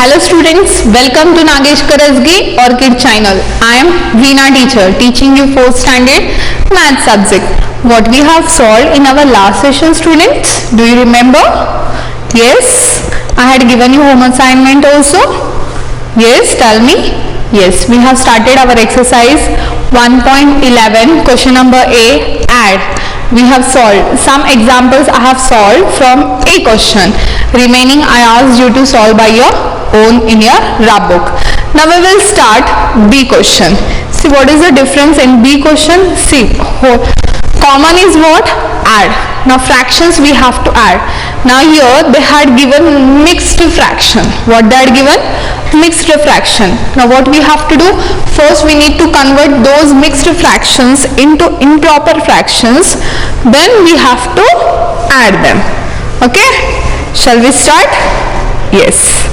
Hello students, welcome to Nagesh Karasgi Orchid channel. I am Veena teacher teaching you 4th standard math subject. What we have solved in our last session students, do you remember? Yes, I had given you home assignment also. Yes, tell me. Yes, we have started our exercise 1.11 question number A, add. We have solved some examples. I have solved from A question. Remaining I asked you to solve by your own in your rap book. Now we will start B question. See what is the difference in B question? See, common is what? Add. Now fractions we have to add. Now here they had given mixed fraction. What they had given? Mixed fraction. Now what we have to do? First we need to convert those mixed fractions into improper fractions. Then we have to add them. Okay? Shall we start? Yes.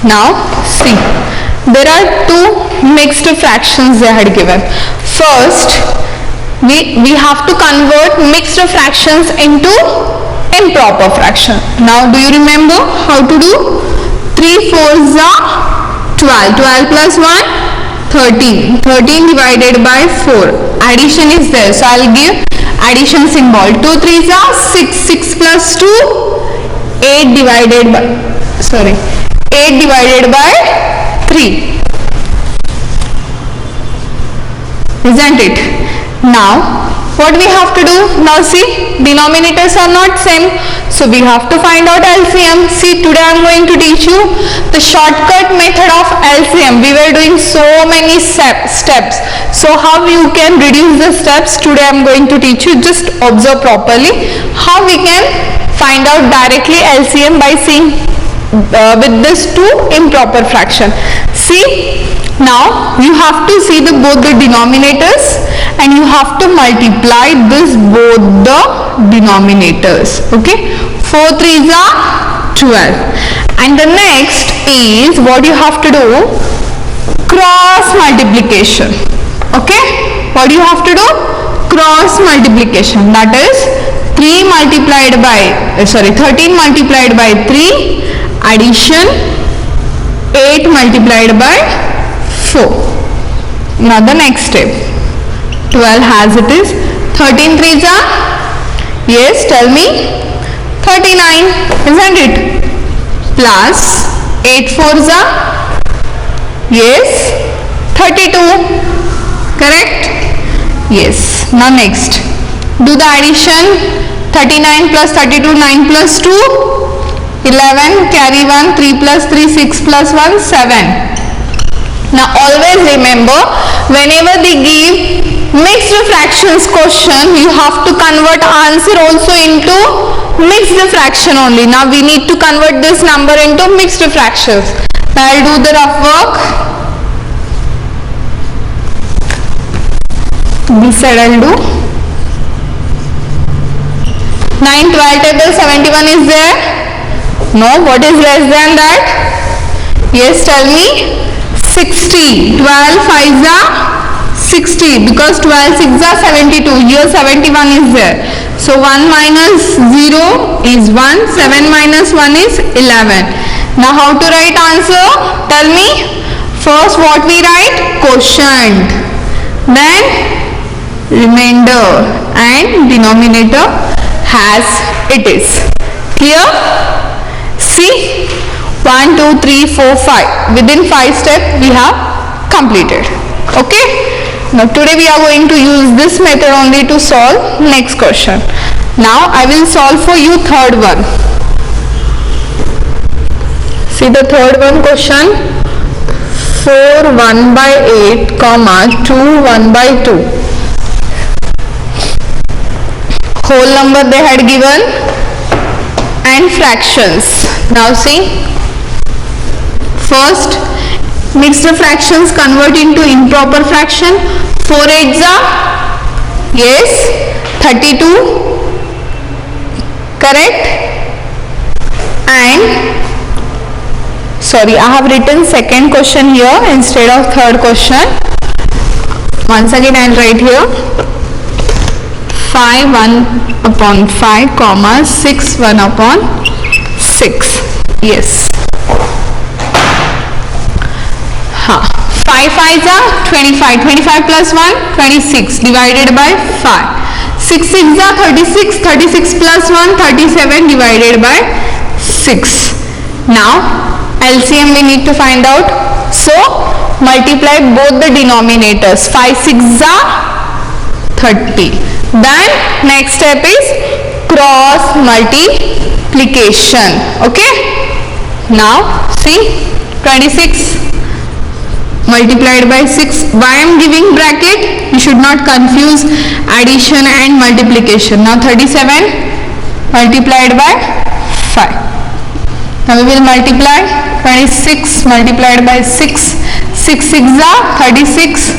Now see, there are two mixed fractions they had given. First, we have to convert mixed fractions into improper fraction. Now do you remember how to do? 3 4s are 12, 12 plus 1, 13, 13 divided by 4. Addition is there, so I will give addition symbol. 2 3s are 6, 6 plus 2, 8 divided by, 8 divided by 3, isn't it? Now what we have to do? Now see, denominators are not same, so we have to find out LCM. See, today I am going to teach you the shortcut method of LCM. We were doing so many steps, so how you can reduce the steps, today I am going to teach you. Just observe properly how we can find out directly LCM by seeing with this two improper fraction. See, now you have to see both the denominators and you have to multiply this both the denominators. Okay, 4 3s are 12, and the next is what you have to do, cross multiplication. Okay, what you have to do? Cross multiplication, that is 13 multiplied by 3 addition 8 multiplied by 4. Now the next step, 12 as it is, 13 3s are, yes, tell me, 39, isn't it? Plus 8 4s are, yes, 32, correct? Yes. Now next, do the addition. 39 plus 32, 9 plus 2, 11, carry 1, 3 plus 3, 6 plus 1, 7. Now always remember, whenever they give mixed fractions question, you have to convert answer also into mixed fraction only. Now we need to convert this number into mixed fractions. Now I will do the rough work. This side I will do. 9 12 table 71 is there? No, what is less than that? Yes, tell me. 60. 12 5s are 60, because 12 6s are 72. Here 71 is there. So 1 minus 0 is 1. 7 minus 1 is 11. Now how to write answer? Tell me. First what we write? Quotient. Then remainder and denominator as it is. Clear? See, 1 2 3 4 5, within 5 steps we have completed. Okay, now today we are going to use this method only to solve next question. Now I will solve for you third one. See the third one question, 4 1 by 8 comma 2 1 by 2. Whole number they had given and fractions. Now see, first mixed fractions convert into improper fraction. 4 8s are, yes, 32, correct? And sorry, I have written second question here instead of third question. Once again I will write here 5 1 upon 5 comma 6 1 upon 6. Yes. 5 5s are 25, 25 plus 1, 26 divided by 5. 6 6s are 36, 36 plus 1, 37 divided by 6. Now LCM we need to find out. So multiply both the denominators. 5 6s are 30. Then next step is cross multiplication. Okay. Now see 26 multiplied by 6. Why I am giving bracket? You should not confuse addition and multiplication. Now 37 multiplied by 5. Now we will multiply 26 multiplied by 6. 6 6s are 36.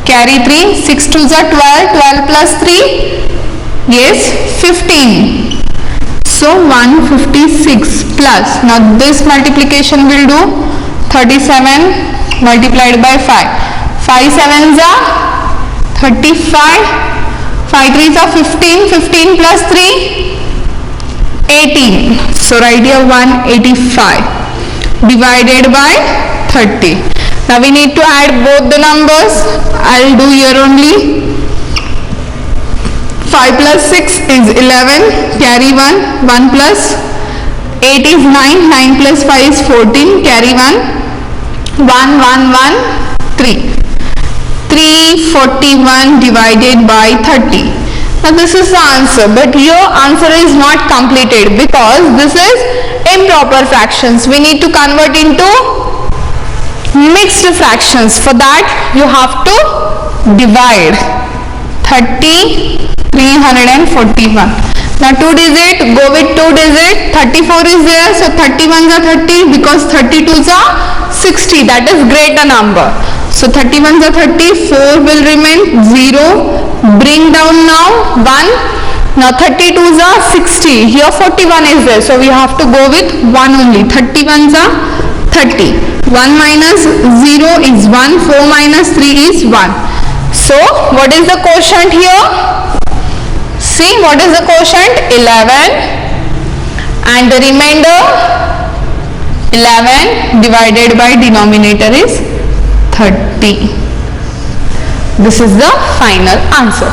Carry 3. 6 2s are 12. 12 plus 3. Yes, 15. So 156 plus. Now this multiplication will do 37 multiplied by 5. 5 7s are 35. 5 3s are 15. 15 plus 3. 18. So write here 185 divided by 30. Now we need to add both the numbers. I will do here only. 5 plus 6 is 11. Carry 1. 1 plus 8 is 9. 9 plus 5 is 14. Carry 1. 1 1 1 3. 341 divided by 30. Now this is the answer, but your answer is not completed because this is improper fractions. We need to convert into mixed fractions. For that you have to divide 30 341. Now 2 digit, go with 2 digit. 34 is there, so 31s are 30 because 32s are 60. That is greater number. So 31s are 30, 4 will remain, 0. Bring down now 1. Now 32s are 60. Here 41 is there, so we have to go with 1 only. 31s are 30. 1 minus 0 is 1. 4 minus 3 is 1. So what is the quotient here? See, what is the quotient? 11, and the remainder 11 divided by denominator is 30. This is the final answer.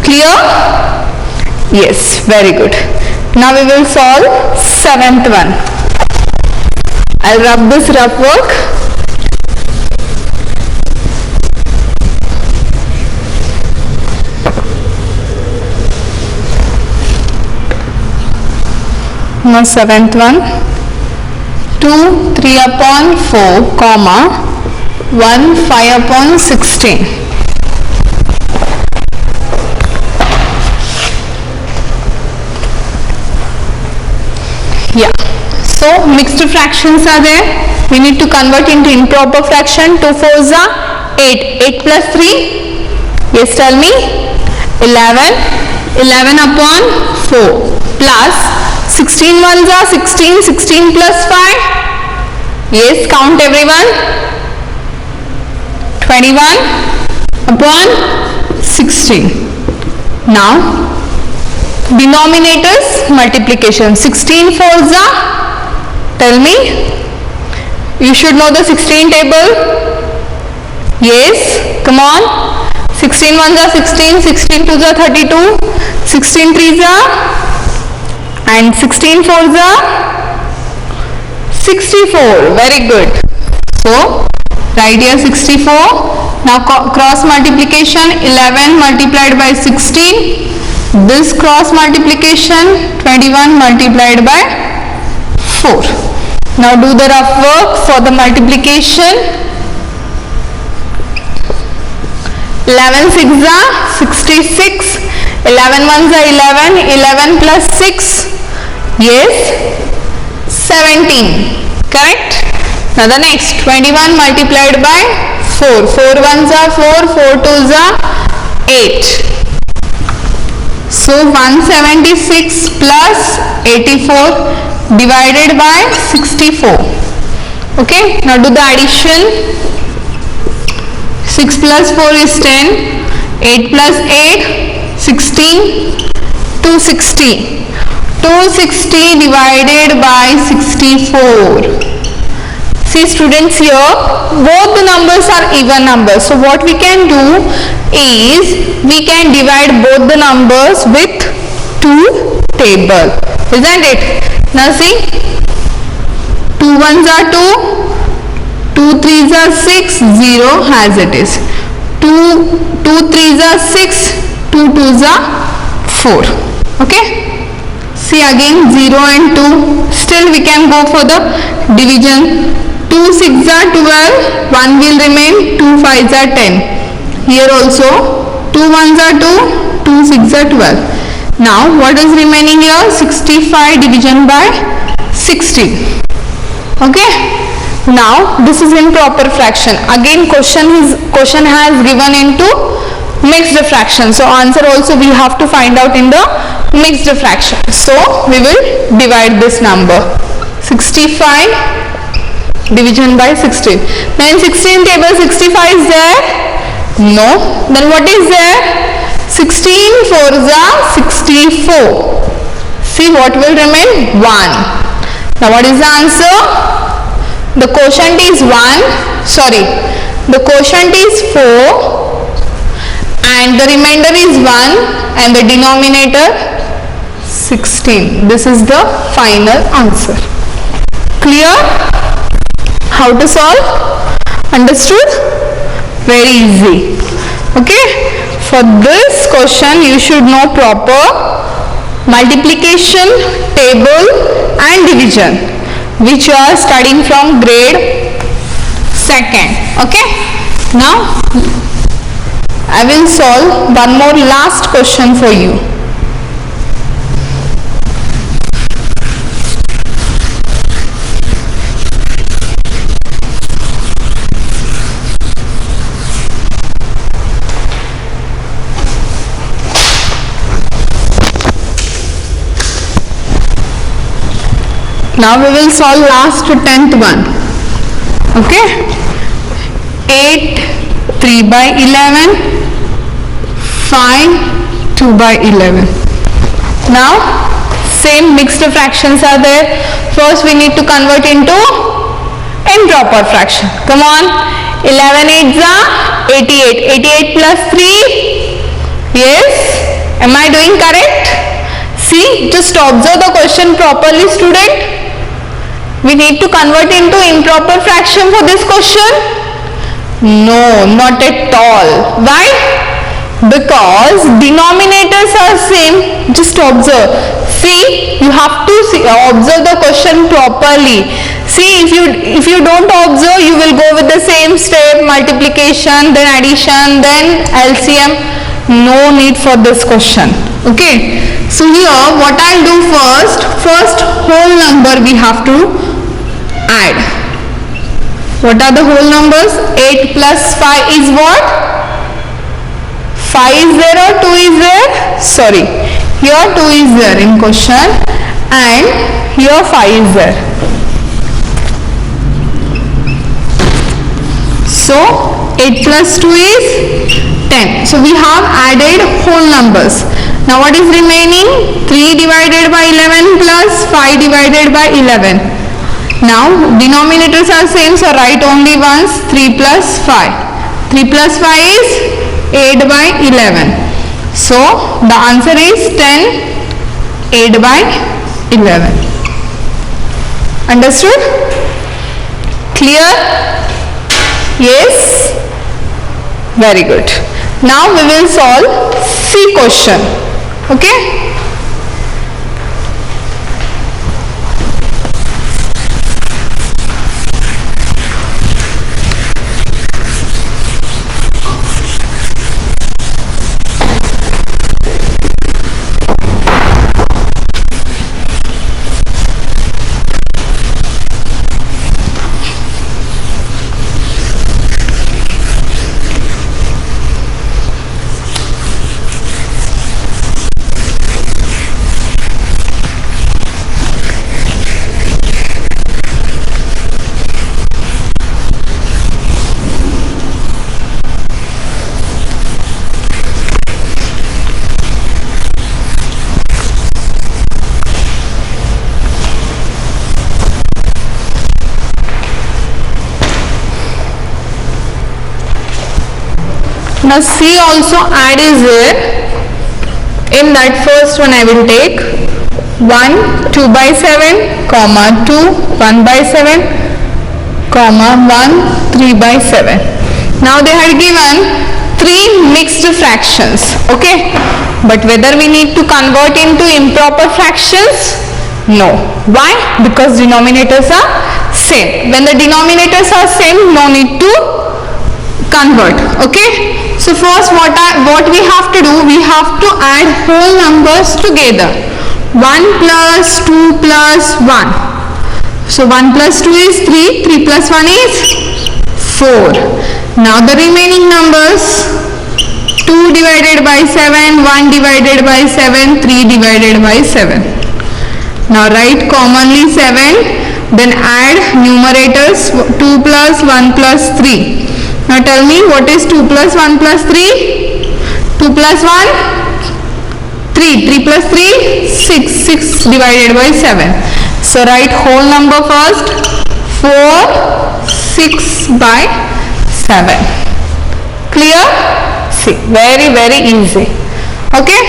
Clear? Yes, very good. Now we will solve 7th one. I'll rub this rough work. Now 7th one. 2 3 upon 4 comma 1 5 upon 16. Yeah, so mixed fractions are there. We need to convert into improper fraction. 2 4s are 8. 8 plus 3. Yes, tell me. 11. 11 upon 4 plus 16 ones are 16. 16 plus 5. Yes, count everyone. 21 upon 16. Now denominators multiplication. 16 fours are, tell me, you should know the 16 table. Yes, come on. 16 ones are 16, 16 twos are 32, 16 threes are, and 16 fours are 64. Very good. So write here 64. Now cross multiplication. 11 multiplied by 16. This cross multiplication. 21 multiplied by 4. Now do the rough work for the multiplication. 11 6s are 66. 11 ones are 11. 11 plus 6. Yes, 17. Correct? Now the next 21 multiplied by 4. 4 ones are 4. 4 twos are 8. So 176 plus 84 divided by 64. Okay, now do the addition. 6 plus 4 is 10, 8 plus 8, 16, 260. 260 divided by 64. See students, here both the numbers are even numbers. So what we can do is we can divide both the numbers with 2 table. Isn't it? Now see, 2 ones are 2, 2 threes are 6, 0 as it is. 2 threes are 6, 2 twos are 4. Okay? See again 0 and 2. Still we can go for the division. 2 6 are 12, 1 will remain, 2 5s are 10. Here also 2 1s are 2, 2 6 are 12. Now what is remaining here? 65 division by 60. Okay. Now this is improper fraction. Again question has given into mixed fraction. So answer also we have to find out in the mixed fraction. So we will divide this number. 65 division by 16. Then 16 table 65 is there? No. Then what is there? 16 4s are 64. See what will remain? 1. Now what is the answer? The quotient is 1. Sorry. The quotient is 4 and the remainder is 1 and the denominator 16. This is the final answer. Clear? How to solve? Understood? Very easy. Okay? For this question you should know proper multiplication, table and division, which you are studying from grade 2nd. Okay? Now I will solve one more last question for you. Now we will solve last 10th one. Okay? 8 3 by 11, 5 2 by 11. Now same mixed fractions are there. First we need to convert into improper fraction. Come on. 11 8s are 88. 88 plus 3. Yes. Am I doing correct? See, just observe the question properly, student. We need to convert into improper fraction for this question? No, not at all. Why? Because denominators are same. Just observe. See, you have to observe the question properly. See, if you don't observe, you will go with the same step, multiplication, then addition, then LCM. No need for this question. Okay. So here what I'll do first whole number we have to add. What are the whole numbers? 8 plus 5 is what? 5 is there or 2 is there? Sorry. Here 2 is there in question and here 5 is there. So 8 plus 2 is 10. So we have added whole numbers. Now what is remaining? 3 divided by 11 plus 5 divided by 11. Now denominators are same, so write only once. 3 plus 5. 3 plus 5 is 8 by 11. So the answer is 10, 8 by 11. Understood? Clear? Yes? Very good. Now we will solve C question. Okay? Now C also add is there. In that first one I will take 1 2 by 7 comma 2 1 by 7 comma 1 3 by 7. Now they had given 3 mixed fractions, okay, but whether we need to convert into improper fractions? No. Why? Because denominators are same. When the denominators are same, no need to convert, okay. So first what we have to do, we have to add whole numbers together. 1 plus 2 plus 1. So 1 plus 2 is 3, 3 plus 1 is 4. Now the remaining numbers, 2 divided by 7, 1 divided by 7, 3 divided by 7. Now write commonly 7, then add numerators 2 plus 1 plus 3. Now tell me what is 2 plus 1 plus 3? 2 plus 1? 3. 3 plus 3? 6. 6 divided by 7. So write whole number first. 4, 6 by 7. Clear? See, very easy. Okay?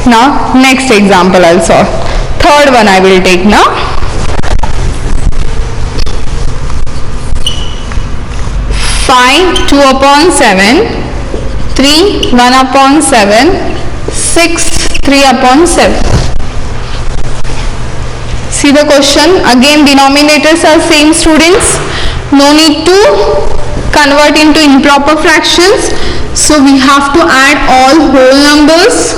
Now next example I'll solve. Third one I will take now. 5 2 upon 7, 3 1 upon 7, 6 3 upon 7. See the question, again denominators are same students, no need to convert into improper fractions, so we have to add all whole numbers.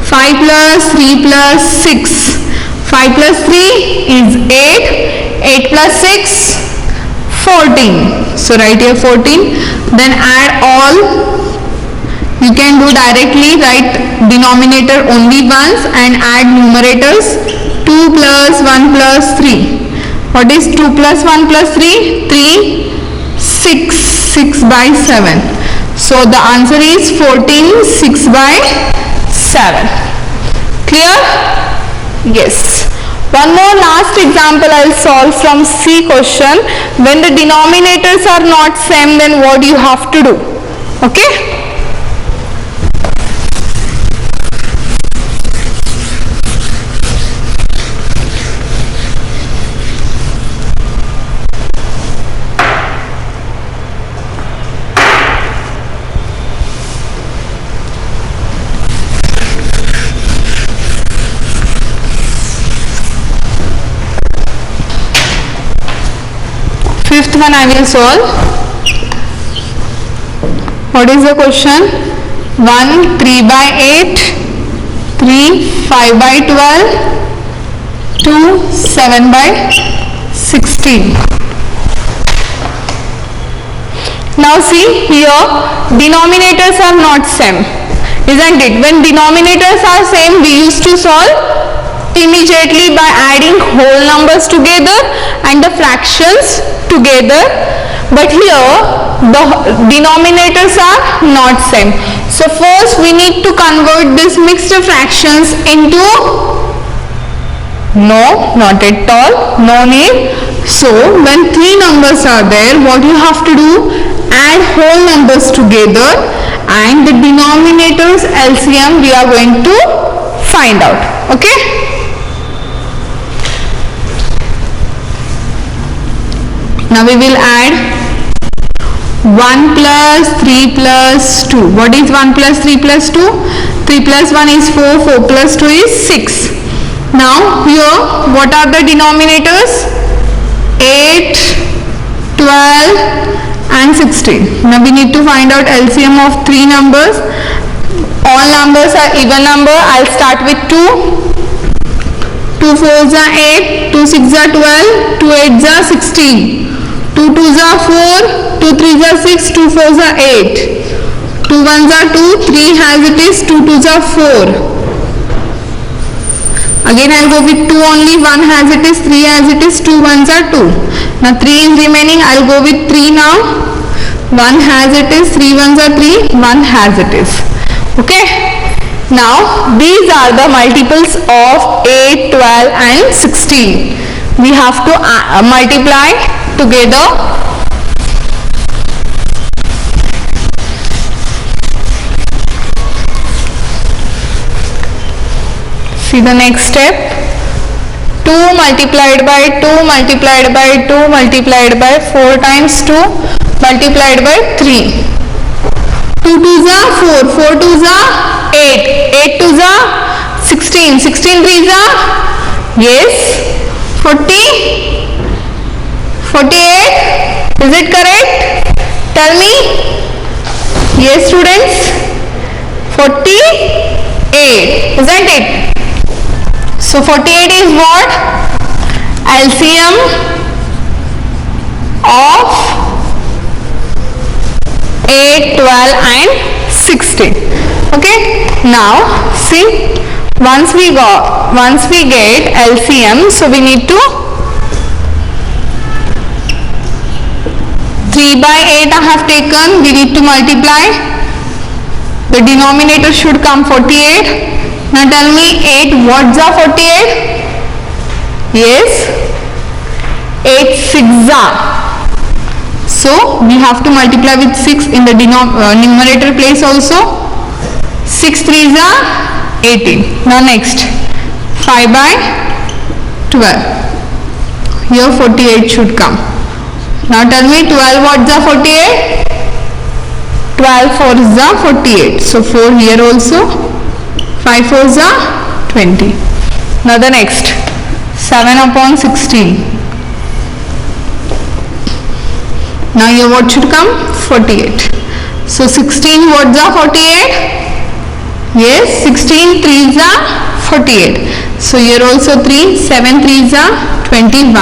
5 plus 3 plus 6, 5 plus 3 is 8, 8 plus 6 14. So write here 14, then add all. You can do directly, write denominator only once and add numerators. 2 plus 1 plus 3. What is 2 plus 1 plus 3? 3, 6, 6 by 7. So the answer is 14, 6 by 7. Clear? Yes. One more last example I will solve from C question. When the denominators are not same, then what you have to do? Okay? Fifth one I will solve. What is the question? 1 3 by 8, 3 5 by 12, 2 7 by 16. Now see here, denominators are not same, isn't it? When denominators are same, we used to solve immediately by adding whole numbers together and the fractions together, but here the denominators are not same, so first we need to convert these mixed fractions into, no, not at all, no need. So when 3 numbers are there, what you have to do, add whole numbers together and the denominators LCM we are going to find out. Okay? Now we will add 1 plus 3 plus 2. What is 1 plus 3 plus 2? 3 plus 1 is 4, 4 plus 2 is 6. Now here what are the denominators? 8, 12 and 16. Now we need to find out LCM of 3 numbers. All numbers are even number. I'll start with 2. 2 4s are 8, 2 6s are 12, 2 8s are 16. 2 2s are 4, 2 3s are 6, 2 4s are 8. 2 1s are 2, 3 as it is, 2 2s are 4. Again I'll go with 2 only, 1 as it is, 3 as it is, 2 1s are 2. Now 3 is remaining, I'll go with 3 now. 1 as it is, 3 1s are 3, 1 as it is. Okay? Now these are the multiples of 8, 12 and 16. We have to multiply together. See the next step. 2 multiplied by 2 multiplied by 2 multiplied by 4 times 2 multiplied by 3. 2 2s are 4, 4 2s are 8, 8 2s are 16, 16 3s are, yes, 40, 48, is it correct? Tell me. Yes students, 48, isn't it? So 48 is what? LCM of 8, 12 and 16. Okay. Now see, once we get LCM, so we need to 3 by 8 I have taken, we need to multiply. The denominator should come 48. Now tell me 8 what's are 48? Yes, 8 6 are. So we have to multiply with 6 in the numerator place also. 6 3s are 18. Now next 5 by 12. Here 48 should come. Now tell me 12 what's are 48? 12 4s are 48. So 4 here also. 5 4s are 20. Now the next 7 upon 16. Now here what should come? 48. So 16 what's are 48? Yes, 16 3s are 48. So here also 3, 7 3s are 21.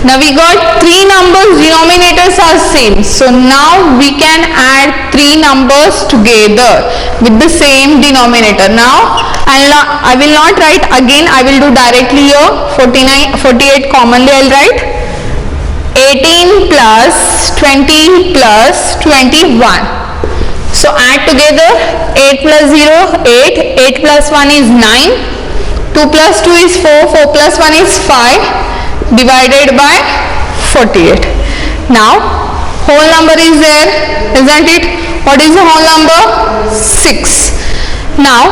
Now we got 3 numbers, denominators are same. So now we can add 3 numbers together with the same denominator. Now I will not write again, I will do directly here. 48 commonly I will write. 18 plus 20 plus 21. So add together. 8 plus 0, 8, 8 plus 1 is 9, 2 plus 2 is 4, 4 plus 1 is 5, divided by 48. Now, whole number is there, isn't it? What is the whole number? 6. Now,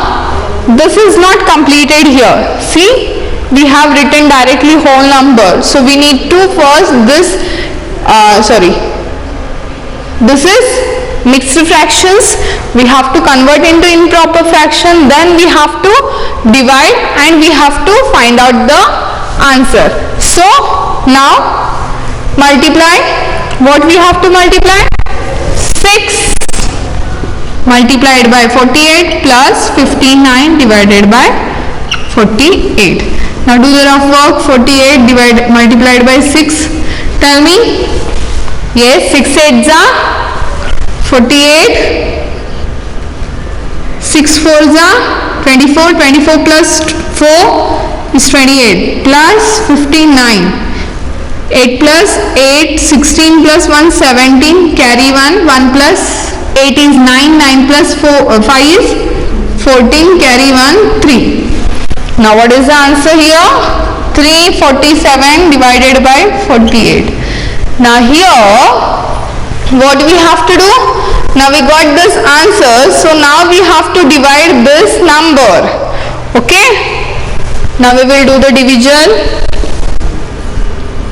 this is not completed here. See, we have written directly whole number. So, we need to first this is mixed fractions, we have to convert into improper fraction, then we have to divide and we have to find out the answer. So now multiply. What we have to multiply? 6 multiplied by 48 plus 59 divided by 48. Now do the rough work. 48 multiplied by 6. Tell me. Yes, 6 8s are 48, 6 4s are 24, 24 plus 4 is 28, plus 59, 8 plus 8, 16 plus 1, 17, carry 1, 1 plus 8 is 9, 9 plus 4, 5 is 14, carry 1, 3. Now what is the answer here? 347 divided by 48. Now here what we have to do? Now we got this answer, so now we have to divide this number. Okay? Now we will do the division.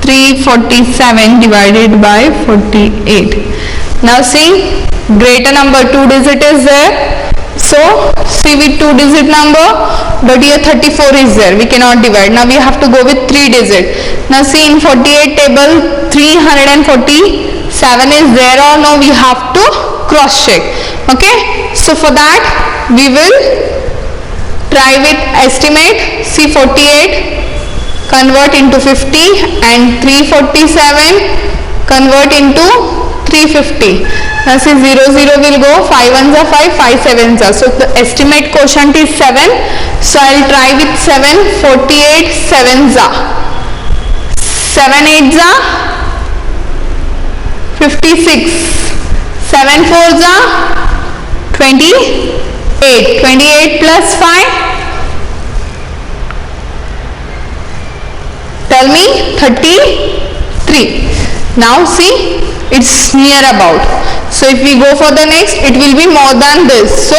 347 divided by 48. Now see, greater number 2 digit is there. So see with 2 digit number, but here 34 is there. We cannot divide. Now we have to go with 3 digit. Now see in 48 table 347 is there or no, we have to cross check. Okay, so for that we will try with estimate. See 48 convert into 50 and 347 convert into 350. Now see 0 0 will go, 5 1s are 5, 5 7s are. So the estimate quotient is 7. So I will try with 7. 48 7s are, 7 8s are 56, 7 4s are 28, 28 plus 5, tell me, 33. Now see, it's near about. So if we go for the next, it will be more than this. So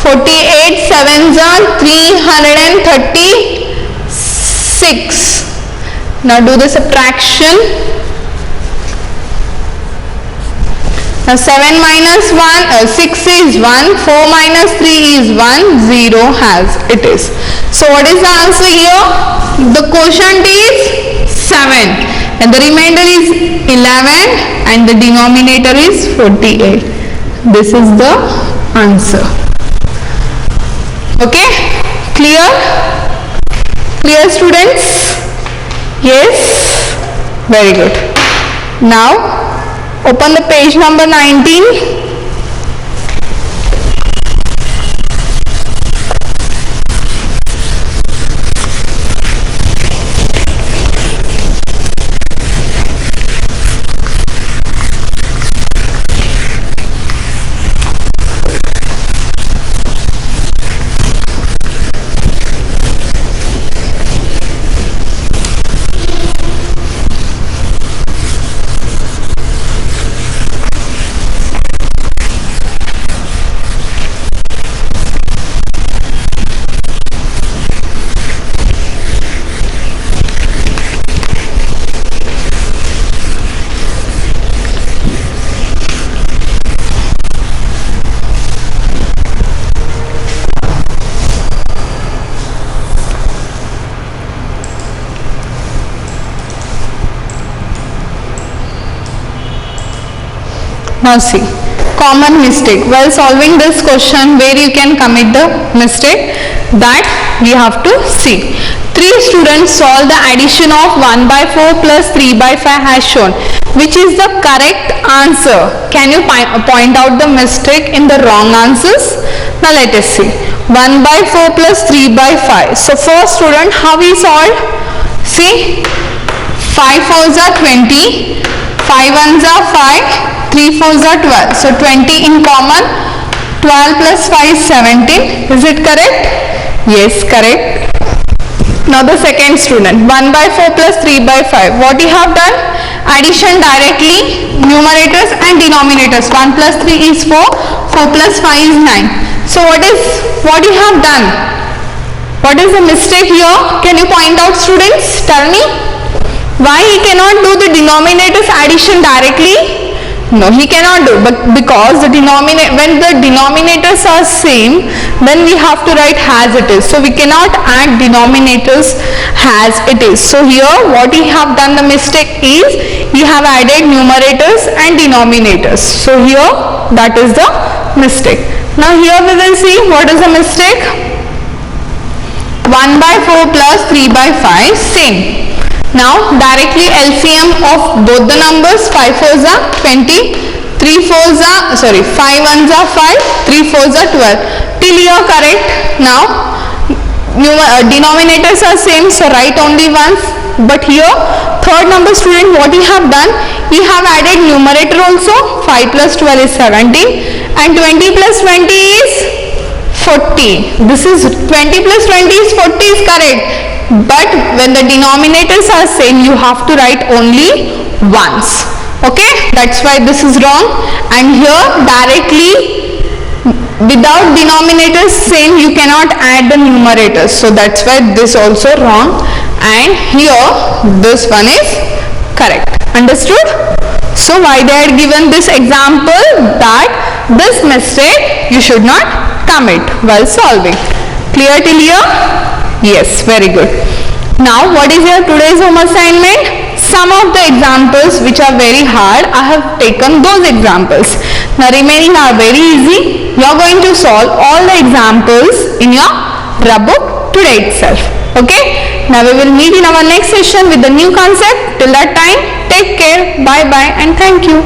48 sevens are 336. Now do the subtraction. Now 7 minus 6 is 1, 4 minus 3 is 1, 0 has it is. So what is the answer here? The quotient is 7 and the remainder is 11 and the denominator is 48. This is the answer. Okay, clear? Clear, students? Yes, very good. Now open the page number 19. Now see, common mistake. While solving this question, where you can commit the mistake, that we have to see. 3 students solve the addition of 1 by 4 plus 3 by 5 as shown. Which is the correct answer? Can you point out the mistake in the wrong answers? Now let us see. 1 by 4 plus 3 by 5. So first student, how we solved? See, 5 4s are 20, 5 1s are 5, 3 4s are 12. So 20 in common, 12 plus 5 is 17. Is it correct? Yes, correct. Now the second student, 1 by 4 plus 3 by 5. What you have done? Addition directly, numerators and denominators. 1 plus 3 is 4, 4 plus 5 is 9. So what you have done? What is the mistake here? Can you point out, students? Tell me. Why he cannot do the denominators addition directly? No, he cannot do, but because when the denominators are same, then we have to write as it is. So we cannot add denominators as it is. So here what he have done the mistake is, he have added numerators and denominators. So here that is the mistake. Now here we will see what is the mistake. 1 by 4 plus 3 by 5 same. Now directly LCM of both the numbers, 5 4s are 20, 5 1s are 5, 3 4s are 12. Till here correct. Now denominators are same, so write only once. But here third number student, what you have done? You have added numerator also. 5 plus 12 is 17 and 20 plus 20 is 40. This is 20 plus 20 is 40 is correct. But when the denominators are same, you have to write only once. Okay, that's why this is wrong. And here directly without denominators same, you cannot add the numerators. So that's why this also wrong. And here this one is correct. Understood? So why they had given this example, that this mistake you should not commit while solving. Clear till here? Yes, very good. Now what is your today's home assignment? Some of the examples which are very hard, I have taken those examples. Now remaining are very easy. You are going to solve all the examples in your rub book today itself. Okay? Now we will meet in our next session with the new concept. Till that time, take care, bye bye and thank you.